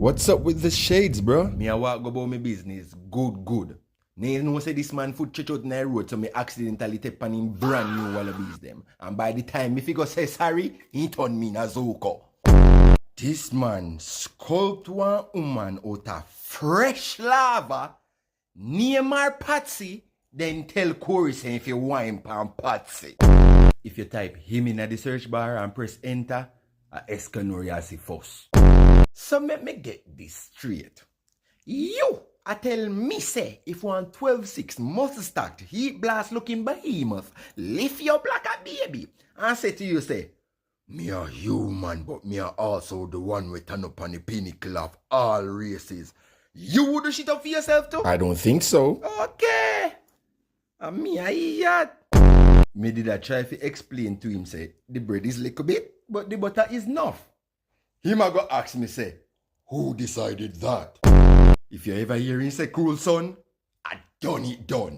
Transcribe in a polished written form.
What's up with the shades, bro? Me a walk go about my business. Good. Nay know say this man foot church out in the road, so me accidentally take on him brand new wallabies them. And by the time me figure say sorry, he turn me in a Zuko. This man sculpt one woman out of fresh lava, name her Patsy, then tell Corey say if you wine pan Patsy. If you type him in the search bar and press enter, a Escanor you see first. So let me get this straight. You I tell me say if one 12-6 must stacked heat blast looking behemoth lift you up like a baby and say to you say, me a human but me a also the one we turn up on the pinnacle of all races. You would do shit up for yourself too? I don't think so. Okay. And me a idiot. Me did I try to explain to him say the bread is little bit but the butter is enough. Him a go ask me say, who decided that? If you ever hear him say, cool son, I done it done.